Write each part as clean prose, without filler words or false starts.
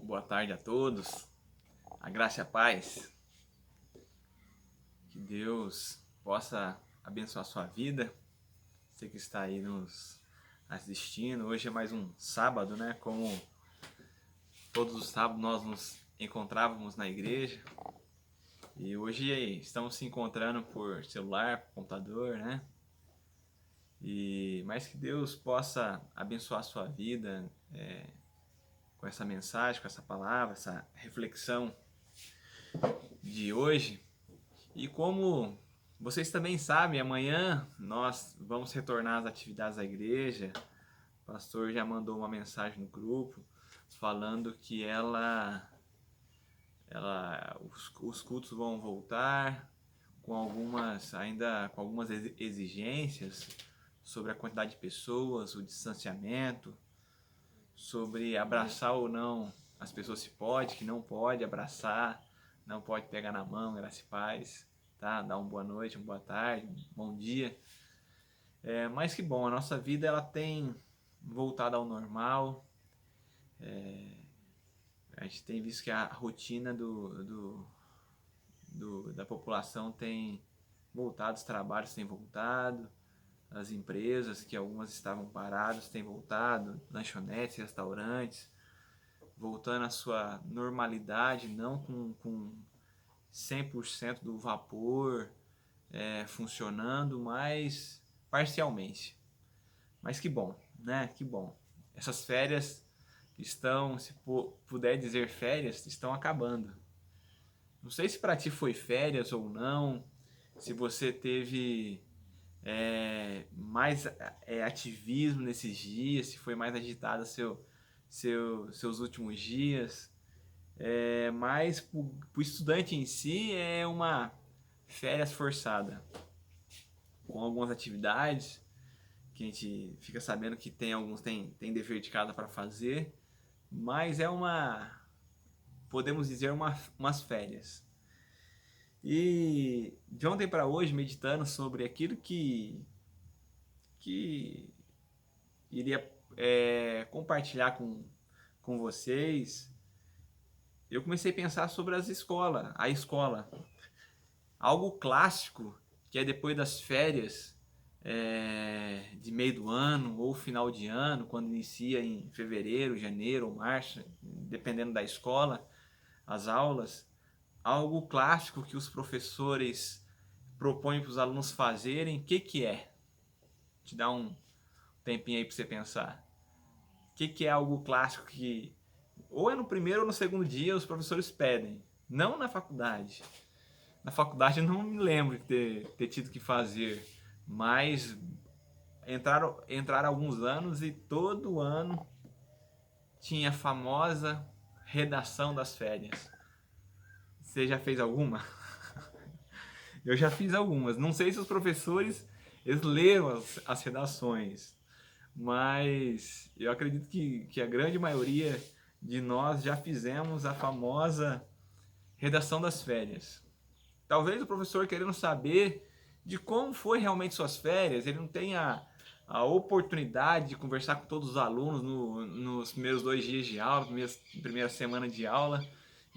Boa tarde a todos. A graça e a paz. Que Deus possa abençoar a sua vida. Você que está aí nos assistindo. Hoje é mais um sábado, né? Como todos os sábados nós nos encontrávamos na igreja. E hoje estamos se encontrando por celular, por computador, né? Mas que Deus possa abençoar a sua vida com essa mensagem, com essa palavra, essa reflexão de hoje. E como vocês também sabem, amanhã nós vamos retornar às atividades da igreja. O pastor já mandou uma mensagem no grupo falando que os cultos vão voltar com algumas exigências sobre a quantidade de pessoas, o distanciamento, sobre abraçar ou não as pessoas, se pode, que não pode abraçar, não pode pegar na mão, graça e paz, tá? Dar uma boa noite, uma boa tarde, um bom dia. Mas que bom, a nossa vida ela tem voltado ao normal. A gente tem visto que a rotina da população tem voltado, os trabalhos têm voltado, as empresas, que algumas estavam paradas, têm voltado, lanchonetes, restaurantes, voltando à sua normalidade, não com 100% do vapor funcionando, mas parcialmente. Mas que bom, né? Que bom. Essas férias estão, se puder dizer férias, estão acabando. Não sei se para ti foi férias ou não, se você teve mais ativismo nesses dias, se foi mais agitado seus últimos dias. Mas para o estudante em si é uma férias forçada, com algumas atividades que a gente fica sabendo que alguns tem dever de casa para fazer, mas podemos dizer umas férias. E de ontem para hoje, meditando sobre aquilo que iria compartilhar com vocês, eu comecei a pensar sobre a escola. Algo clássico, que é depois das férias de meio do ano ou final de ano, quando inicia em fevereiro, janeiro ou março, dependendo da escola, as aulas. Algo clássico que os professores propõem para os alunos fazerem, o que é? Te dá um tempinho aí para você pensar. O que é algo clássico que ou é no primeiro ou no segundo dia os professores pedem? Não na faculdade. Na faculdade eu não me lembro de ter tido que fazer, mas entraram alguns anos e todo ano tinha a famosa redação das férias. Você já fez alguma? Eu já fiz algumas. Não sei se os professores eles leram as redações, mas eu acredito que a grande maioria de nós já fizemos a famosa redação das férias. Talvez o professor, querendo saber de como foi realmente suas férias, ele não tenha a oportunidade de conversar com todos os alunos nos primeiros 2 dias de aula, primeira semana de aula.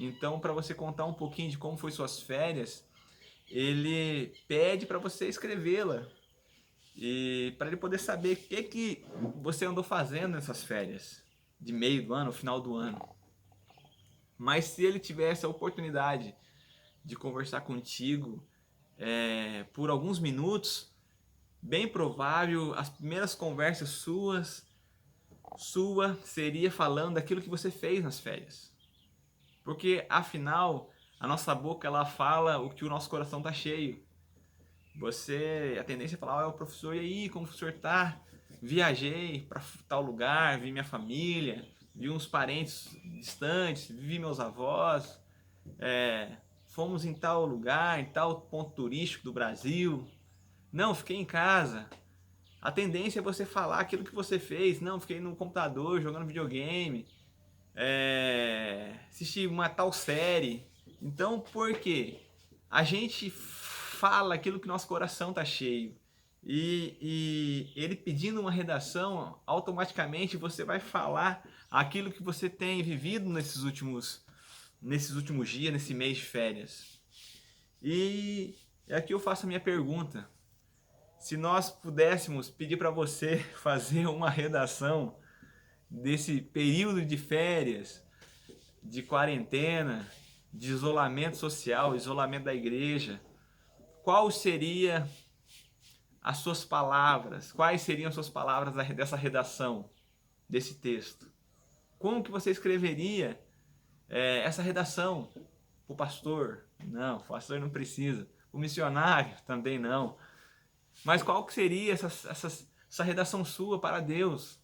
Então, para você contar um pouquinho de como foi suas férias, ele pede para você escrevê-la e para ele poder saber o que você andou fazendo nessas férias de meio do ano, final do ano. Mas se ele tivesse a oportunidade de conversar contigo por alguns minutos, bem provável as primeiras conversas sua seria falando daquilo que você fez nas férias. Porque afinal, a nossa boca ela fala o que o nosso coração tá cheio. A tendência é falar, professor, e aí, como o senhor tá? Viajei para tal lugar, vi minha família, vi uns parentes distantes, vi meus avós, fomos em tal lugar, em tal ponto turístico do Brasil. Não, fiquei em casa. A tendência é você falar aquilo que você fez. Não, fiquei no computador jogando videogame, assisti uma tal série. Então, por quê? A gente fala aquilo que nosso coração tá cheio. E ele pedindo uma redação, automaticamente você vai falar aquilo que você tem vivido nesses últimos dias, nesse mês de férias. E aqui eu faço a minha pergunta. Se nós pudéssemos pedir para você fazer uma redação desse período de férias, de quarentena, de isolamento social, isolamento da igreja, qual seria as suas palavras? Quais seriam as suas palavras dessa redação, desse texto? Como que você escreveria essa redação? O pastor? Não, o pastor não precisa. O missionário? Também não. Mas qual que seria essa redação sua para Deus?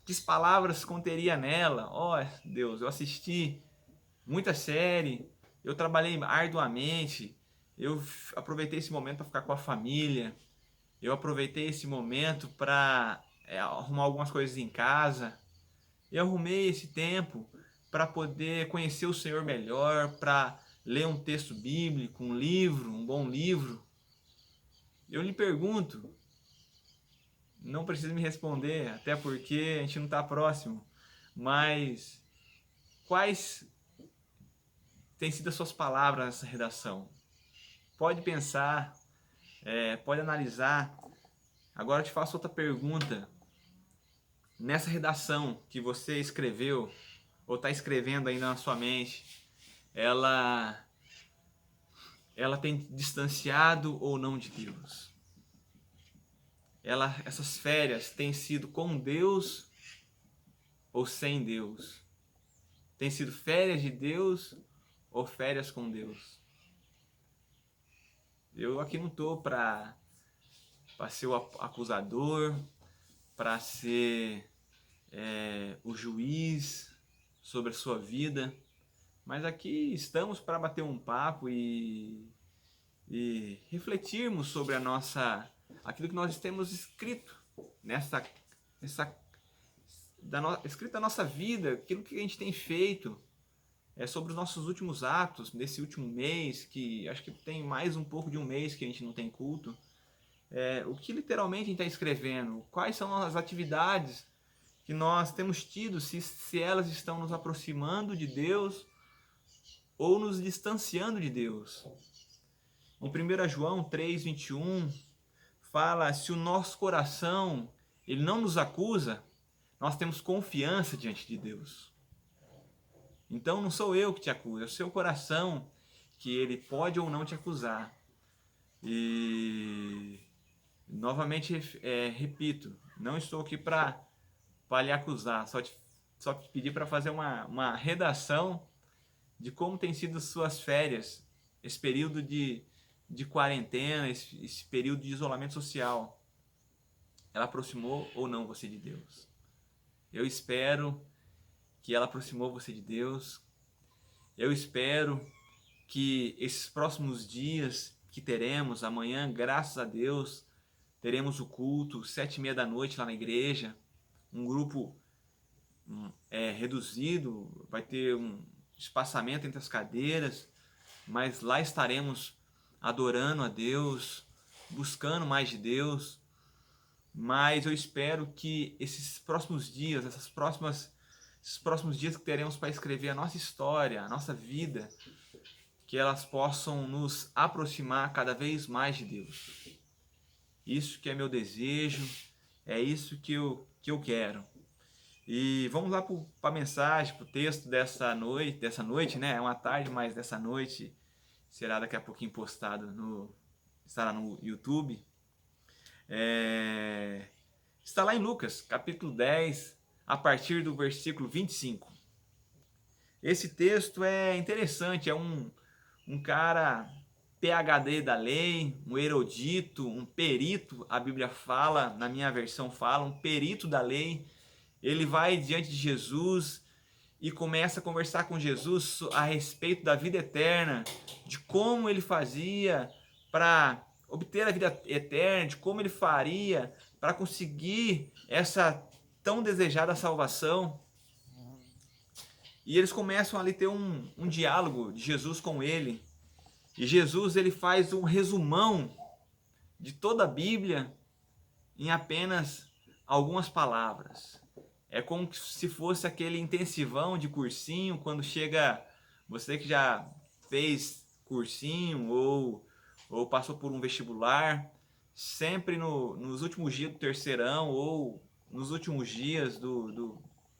Que palavras conteria nela? Ó, Deus, eu assisti muita série, eu trabalhei arduamente, eu aproveitei esse momento para ficar com a família, eu aproveitei esse momento para arrumar algumas coisas em casa, eu arrumei esse tempo para poder conhecer o Senhor melhor, para ler um texto bíblico, um livro, um bom livro. Eu lhe pergunto, não precisa me responder, até porque a gente não está próximo, mas quais têm sido as suas palavras nessa redação? Pode pensar, pode analisar. Agora eu te faço outra pergunta. Nessa redação que você escreveu, ou está escrevendo ainda na sua mente, ela tem distanciado ou não de Deus? Essas férias têm sido com Deus ou sem Deus? Tem sido férias de Deus ou férias com Deus? Eu aqui não estou para ser o acusador, para ser o juiz sobre a sua vida, mas aqui estamos para bater um papo e refletirmos sobre aquilo que nós temos escrito escrito na nossa vida, aquilo que a gente tem feito, sobre os nossos últimos atos, nesse último mês, que acho que tem mais um pouco de um mês que a gente não tem culto. O que literalmente a gente está escrevendo, quais são as atividades que nós temos tido, se elas estão nos aproximando de Deus ou nos distanciando de Deus. Em 1 João 3:21 fala, se o nosso coração ele não nos acusa, nós temos confiança diante de Deus. Então não sou eu que te acuso, é o seu coração que ele pode ou não te acusar. E novamente repito, não estou aqui para lhe acusar, só te pedir para fazer uma redação de como tem sido suas férias, esse período de quarentena, esse período de isolamento social. Ela aproximou ou não você de Deus? Eu espero que ela aproximou você de Deus. Eu espero que esses próximos dias que teremos, amanhã, graças a Deus, teremos o culto, 7:30 da noite lá na igreja, um grupo reduzido, vai ter um espaçamento entre as cadeiras, mas lá estaremos adorando a Deus, buscando mais de Deus. Mas eu espero que esses próximos dias, esses próximos dias que teremos para escrever a nossa história, a nossa vida, que elas possam nos aproximar cada vez mais de Deus. Isso que é meu desejo, é isso que eu quero. E vamos lá para a mensagem, para o texto dessa noite, né? É uma tarde, mas dessa noite será daqui a pouquinho postado, estará no YouTube. Está lá em Lucas, capítulo 10, a partir do versículo 25. Esse texto é interessante, é um cara PhD da lei, um erudito, um perito, a Bíblia fala, na minha versão fala, um perito da lei. Ele vai diante de Jesus e começa a conversar com Jesus a respeito da vida eterna, de como ele fazia para obter a vida eterna, de como ele faria para conseguir essa tão desejada salvação. E eles começam ali a ter um diálogo de Jesus com ele. E Jesus ele faz um resumão de toda a Bíblia em apenas algumas palavras. É como se fosse aquele intensivão de cursinho, quando chega, você que já fez cursinho ou passou por um vestibular, sempre nos últimos dias do terceirão ou nos últimos dias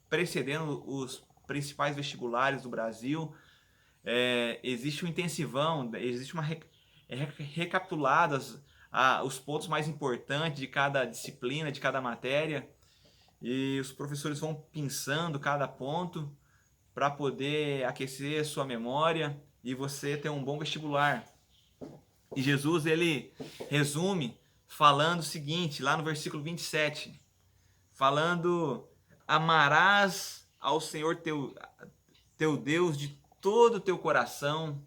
precedendo os principais vestibulares do Brasil, existe um intensivão, existe uma recapituladas os pontos mais importantes de cada disciplina, de cada matéria, e os professores vão pensando cada ponto para poder aquecer sua memória e você ter um bom vestibular. E Jesus, ele resume falando o seguinte, lá no versículo 27, falando: amarás ao Senhor teu Deus de todo o teu coração,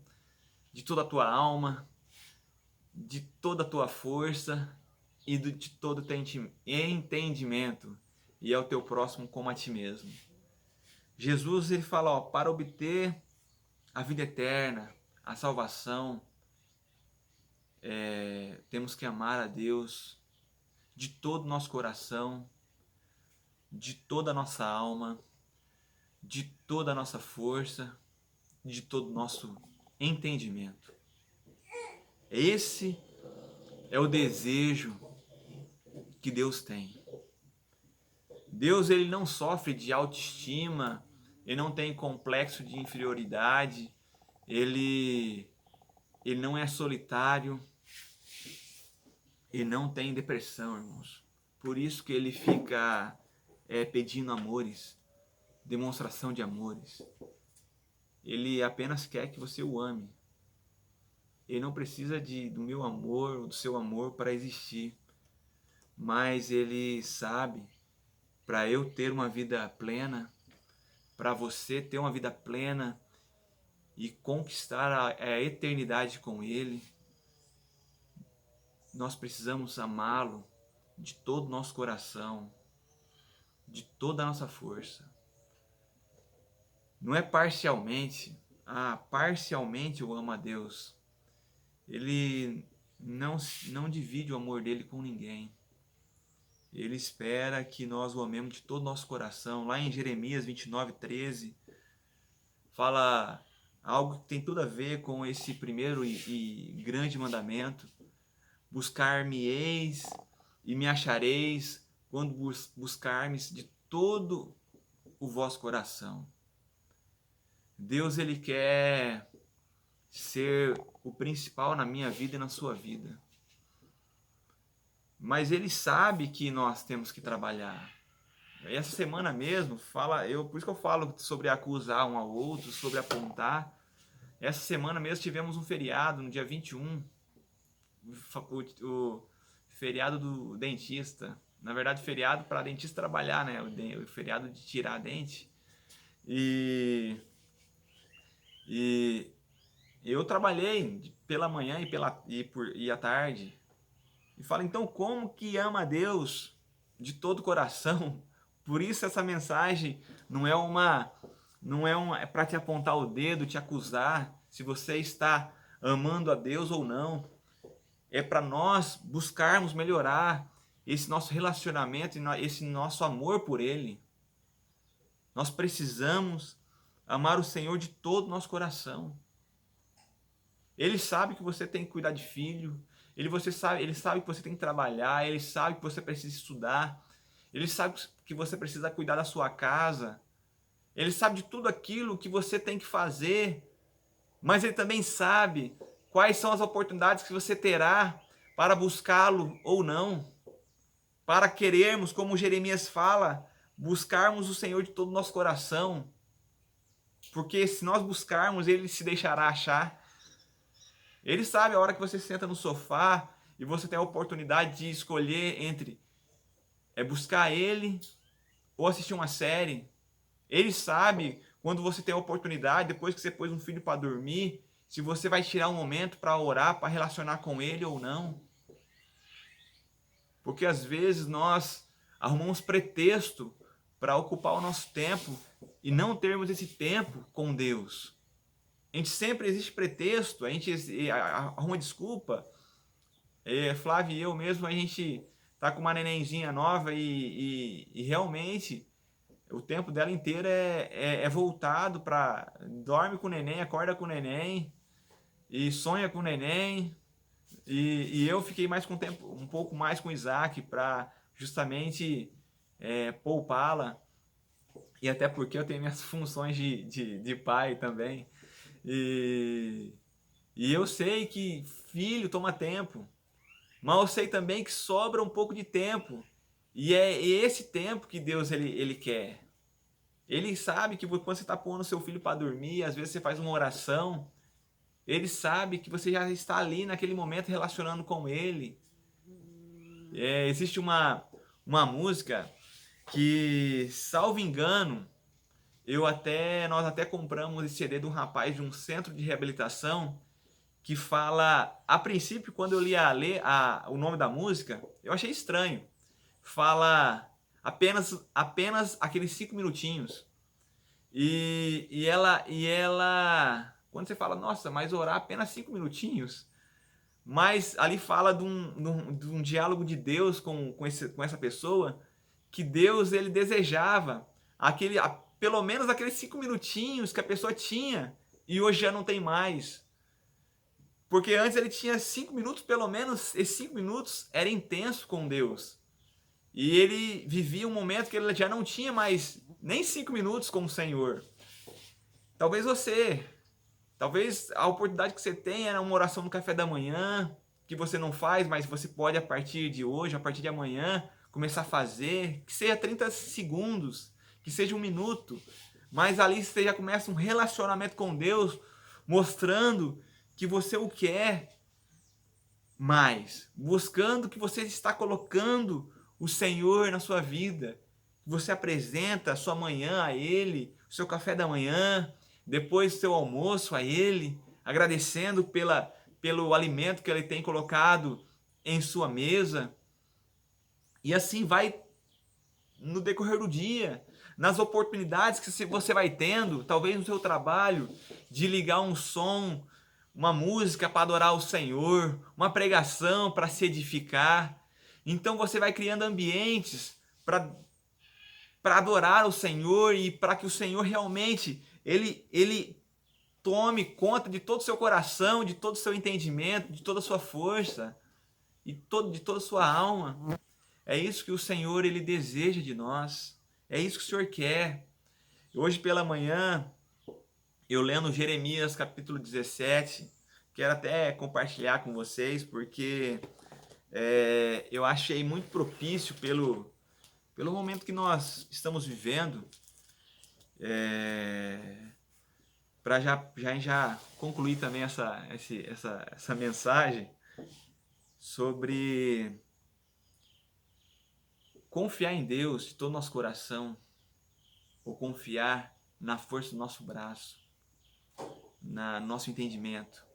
de toda a tua alma, de toda a tua força e de todo o teu entendimento, e ao teu próximo como a ti mesmo. Jesus, ele fala, ó, para obter a vida eterna, a salvação, temos que amar a Deus de todo o nosso coração, de toda a nossa alma, de toda a nossa força, de todo o nosso entendimento. Esse é o desejo que Deus tem. Deus, ele não sofre de autoestima, ele não tem complexo de inferioridade, ele não é solitário, ele não tem depressão, irmãos. Por isso que ele fica pedindo amores, demonstração de amores. Ele apenas quer que você o ame. Ele não precisa do meu amor ou do seu amor para existir. Mas ele sabe, para eu ter uma vida plena, para você ter uma vida plena e conquistar a eternidade com ele, nós precisamos amá-lo de todo o nosso coração, de toda a nossa força. Não é parcialmente, parcialmente eu amo a Deus. Ele não divide o amor dele com ninguém. Ele espera que nós o amemos de todo o nosso coração. Lá em Jeremias 29:13, fala algo que tem tudo a ver com esse primeiro e grande mandamento. Buscar-me-eis e me achareis quando buscarmes de todo o vosso coração. Deus, ele quer ser o principal na minha vida e na sua vida. Mas ele sabe que nós temos que trabalhar. Essa semana mesmo, por isso que eu falo sobre acusar um ao outro, sobre apontar. Essa semana mesmo tivemos um feriado, no dia 21, o feriado do dentista. Na verdade, feriado para dentista trabalhar, né? O feriado de tirar dente. E eu trabalhei pela manhã e à tarde. E fala, então, como que ama a Deus de todo o coração? Por isso essa mensagem não é para te apontar o dedo, te acusar se você está amando a Deus ou não. É para nós buscarmos melhorar esse nosso relacionamento e esse nosso amor por Ele. Nós precisamos amar o Senhor de todo o nosso coração. Ele sabe que você tem que cuidar de filho, ele sabe que você tem que trabalhar, ele sabe que você precisa estudar, ele sabe que você precisa cuidar da sua casa, ele sabe de tudo aquilo que você tem que fazer, mas ele também sabe quais são as oportunidades que você terá para buscá-lo ou não, para querermos, como Jeremias fala, buscarmos o Senhor de todo o nosso coração, porque se nós buscarmos, ele se deixará achar. Ele sabe a hora que você senta no sofá e você tem a oportunidade de escolher entre buscar ele ou assistir uma série. Ele sabe quando você tem a oportunidade, depois que você pôs um filho para dormir, se você vai tirar um momento para orar, para relacionar com ele ou não. Porque às vezes nós arrumamos pretexto para ocupar o nosso tempo e não termos esse tempo com Deus. A gente sempre existe pretexto, a gente arruma desculpa Flávio e eu mesmo, a gente tá com uma nenenzinha nova e realmente o tempo dela inteiro é voltado para dorme com o neném, acorda com o neném e sonha com o neném. E eu fiquei mais com tempo, um pouco mais com o Isaac para justamente poupá-la. E até porque eu tenho minhas funções de pai também. E, e eu sei que filho toma tempo, mas eu sei também que sobra um pouco de tempo. E é esse tempo que Deus ele quer. Ele sabe que quando você está pondo seu filho para dormir, às vezes você faz uma oração, ele sabe que você já está ali naquele momento relacionando com ele. Existe uma música que, salvo engano, nós até compramos esse CD de um rapaz de um centro de reabilitação que fala, a princípio, quando eu li o nome da música, eu achei estranho. Fala apenas aqueles 5 minutinhos. E ela, quando você fala, nossa, mas orar apenas 5 minutinhos, mas ali fala de um diálogo de Deus com essa pessoa, que Deus ele desejava pelo menos aqueles 5 minutinhos que a pessoa tinha e hoje já não tem mais. Porque antes ele tinha 5 minutos, pelo menos esses 5 minutos era intenso com Deus. E ele vivia um momento que ele já não tinha mais nem 5 minutos com o Senhor. Talvez a oportunidade que você tem era uma oração no café da manhã, que você não faz, mas você pode a partir de hoje, a partir de amanhã, começar a fazer, que seja 30 segundos, que seja 1 minuto, mas ali você já começa um relacionamento com Deus, mostrando que você o quer mais, buscando que você está colocando o Senhor na sua vida, você apresenta a sua manhã a Ele, o seu café da manhã, depois do seu almoço a Ele, agradecendo pelo alimento que Ele tem colocado em sua mesa. E assim vai no decorrer do dia, nas oportunidades que você vai tendo, talvez no seu trabalho, de ligar um som, uma música para adorar o Senhor, uma pregação para se edificar. Então você vai criando ambientes para adorar o Senhor e para que o Senhor realmente ele tome conta de todo o seu coração, de todo o seu entendimento, de toda a sua força e de toda a sua alma. É isso que o Senhor ele deseja de nós. É isso que o Senhor quer. Hoje pela manhã, eu lendo Jeremias capítulo 17, quero até compartilhar com vocês, porque eu achei muito propício pelo momento que nós estamos vivendo, para já concluir também essa mensagem sobre confiar em Deus de todo o nosso coração, ou confiar na força do nosso braço, no nosso entendimento.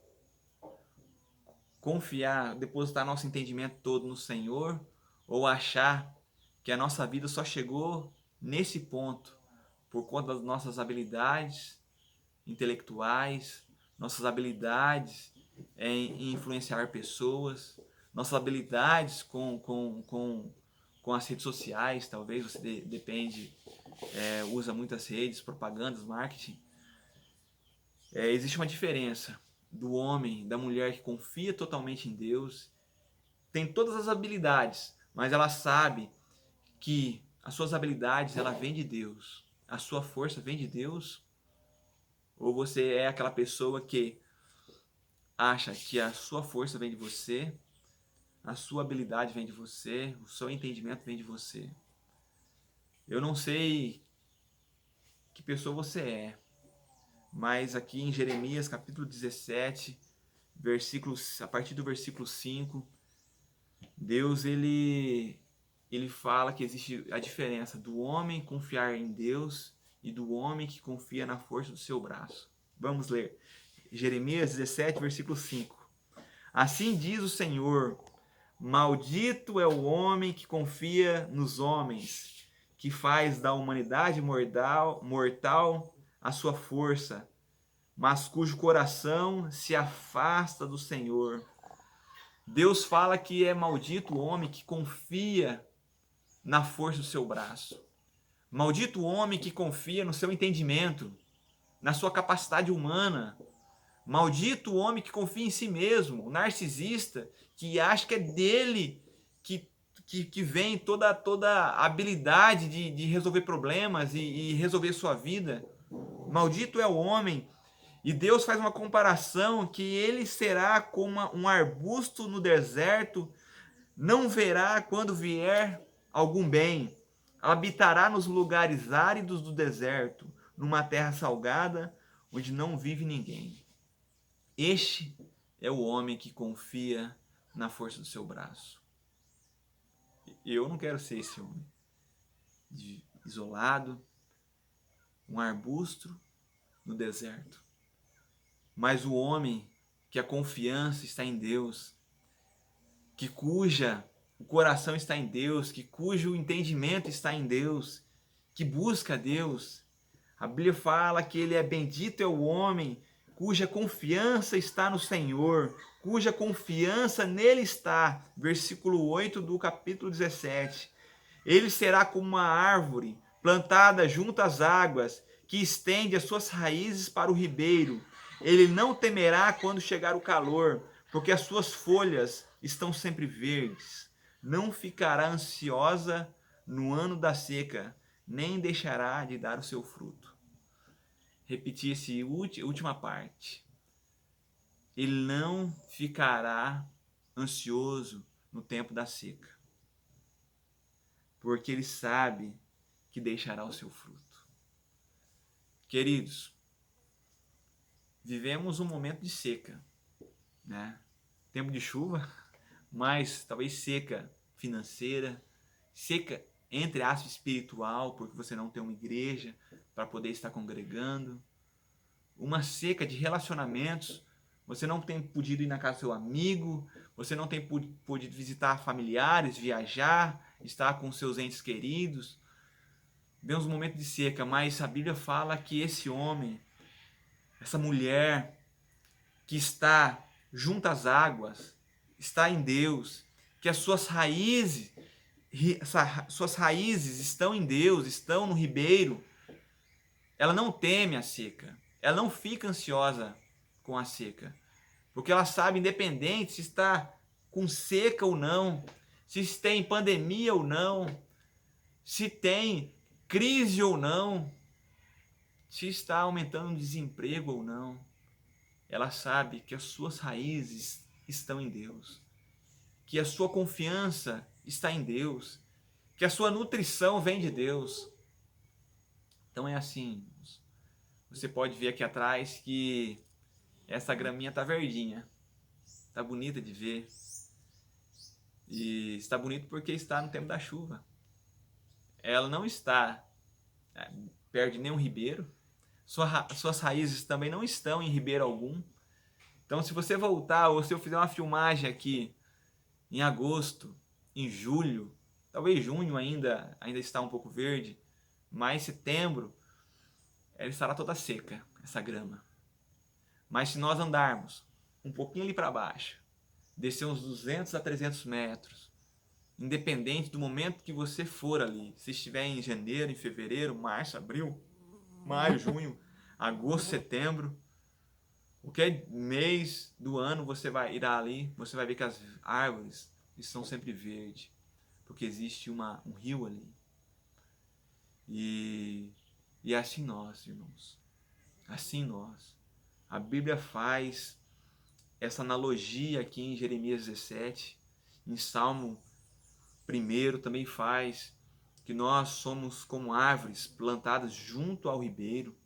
Confiar, depositar nosso entendimento todo no Senhor, ou achar que a nossa vida só chegou nesse ponto por conta das nossas habilidades intelectuais, nossas habilidades em influenciar pessoas, nossas habilidades com as redes sociais, talvez você depende, usa muitas redes, propagandas, marketing. Existe uma diferença do homem, da mulher que confia totalmente em Deus, tem todas as habilidades, mas ela sabe que as suas habilidades ela vem de Deus, a sua força vem de Deus, ou você é aquela pessoa que acha que a sua força vem de você, a sua habilidade vem de você, o seu entendimento vem de você. Eu não sei que pessoa você é, mas aqui em Jeremias capítulo 17, a partir do versículo 5, Deus ele fala que existe a diferença do homem confiar em Deus e do homem que confia na força do seu braço. Vamos ler. Jeremias 17, versículo 5. Assim diz o Senhor: maldito é o homem que confia nos homens, que faz da humanidade mortal a sua força, mas cujo coração se afasta do Senhor. Deus fala que é maldito o homem que confia na força do seu braço. Maldito o homem que confia no seu entendimento, na sua capacidade humana. Maldito o homem que confia em si mesmo, o narcisista, que acha que é dele que vem toda a habilidade de resolver problemas e resolver sua vida. Maldito é o homem. E Deus faz uma comparação que ele será como um arbusto no deserto, não verá quando vier algum bem, habitará nos lugares áridos do deserto, numa terra salgada, onde não vive ninguém. Este é o homem que confia na força do seu braço. Eu não quero ser esse homem. Isolado, um arbusto no deserto. Mas o homem que a confiança está em Deus, cuja o coração está em Deus, cujo entendimento está em Deus, que busca Deus. A Bíblia fala que ele é bendito é o homem cuja confiança está no Senhor, cuja confiança nele está. Versículo 8 do capítulo 17. Ele será como uma árvore plantada junto às águas, que estende as suas raízes para o ribeiro. Ele não temerá quando chegar o calor, porque as suas folhas estão sempre verdes. Não ficará ansiosa no ano da seca, nem deixará de dar o seu fruto. Repetir essa última parte. Ele não ficará ansioso no tempo da seca, porque ele sabe que deixará o seu fruto. Queridos, vivemos um momento de seca, né? Tempo de chuva, mas talvez seca financeira, seca entre aspas espiritual, porque você não tem uma igreja para poder estar congregando, uma seca de relacionamentos, você não tem podido ir na casa do seu amigo, você não tem podido visitar familiares, viajar, estar com seus entes queridos. Vemos um momento de seca, mas a Bíblia fala que esse homem, essa mulher que está junto às águas, está em Deus, que as suas raízes estão em Deus, estão no ribeiro. Ela não teme a seca, ela não fica ansiosa com a seca, porque ela sabe, independente se está com seca ou não, se tem pandemia ou não, se tem crise ou não, se está aumentando o desemprego ou não, ela sabe que as suas raízes estão em Deus, que a sua confiança está em Deus, que a sua nutrição vem de Deus. Então é assim, você pode ver aqui atrás que essa graminha tá verdinha, tá bonita de ver, e está bonito porque está no tempo da chuva. Ela não está perto de nenhum ribeiro, suas raízes também não estão em ribeiro algum. Então, se você voltar, ou se eu fizer uma filmagem aqui em agosto, em julho, talvez junho ainda está um pouco verde, mas setembro ela estará toda seca, essa grama. Mas se nós andarmos um pouquinho ali para baixo, descer uns 200 a 300 metros, independente do momento que você for ali, se estiver em janeiro, em fevereiro, março, abril, maio, junho, agosto, setembro, qualquer mês do ano você vai ir ali, você vai ver que as árvores estão sempre verdes, porque existe um rio ali. E assim nós, irmãos, assim nós. A Bíblia faz essa analogia aqui em Jeremias 17, em Salmo 1 também faz, que nós somos como árvores plantadas junto ao ribeiro.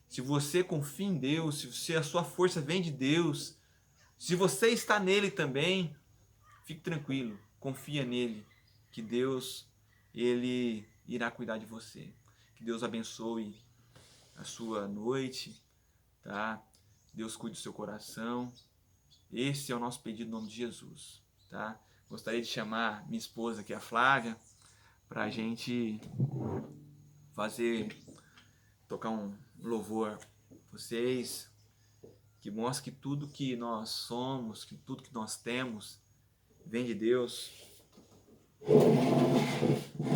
Se você confia em Deus, se a sua força vem de Deus, se você está nele também, fique tranquilo, confia nele, que Deus, ele irá cuidar de você. Que Deus abençoe a sua noite, tá? Deus cuide do seu coração. Esse é o nosso pedido no nome de Jesus, tá? Gostaria de chamar minha esposa aqui, a Flávia, para a gente tocar um louvor. Vocês que mostra que tudo que nós somos, que tudo que nós temos, vem de Deus.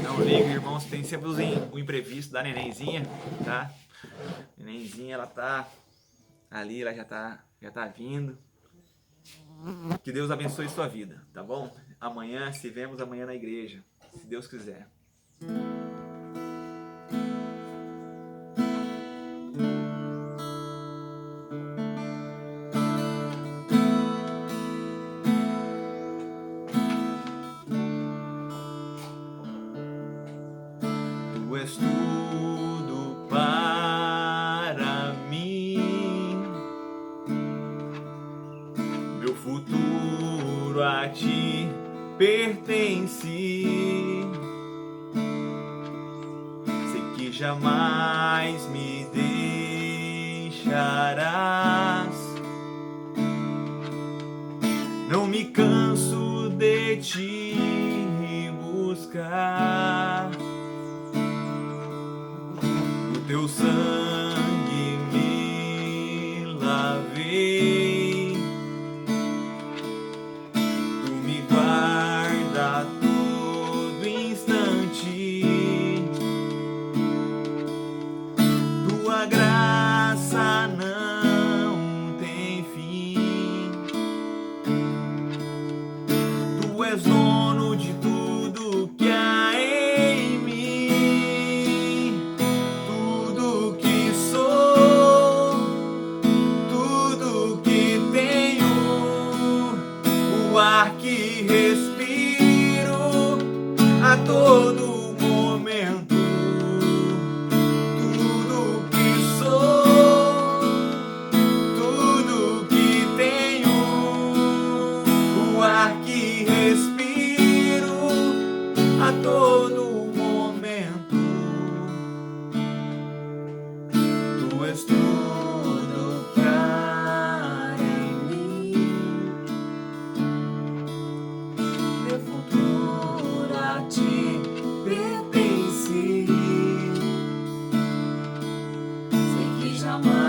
Não liga, irmãos, tem sempre o imprevisto da nenenzinha, tá? A nenenzinha, ela tá ali, ela já tá vindo. Que Deus abençoe sua vida, tá bom? Amanhã, se vemos amanhã na igreja, se Deus quiser. Tu és tudo para mim, meu futuro a ti pertence. Sei que jamais me deixarás. Não me canso de te buscar. O teu sangue me lavei. Tu me guarda a todo instante. Tua graça não tem fim. Tu és dono de tudo que há em mim. Tudo que sou, tudo que tenho, o ar que respiro a todo momento. Tudo que sou, tudo que tenho, o ar que respiro a todo momento. Tu és tudo para mim, meu futuro a ti pertence. Sei que jamais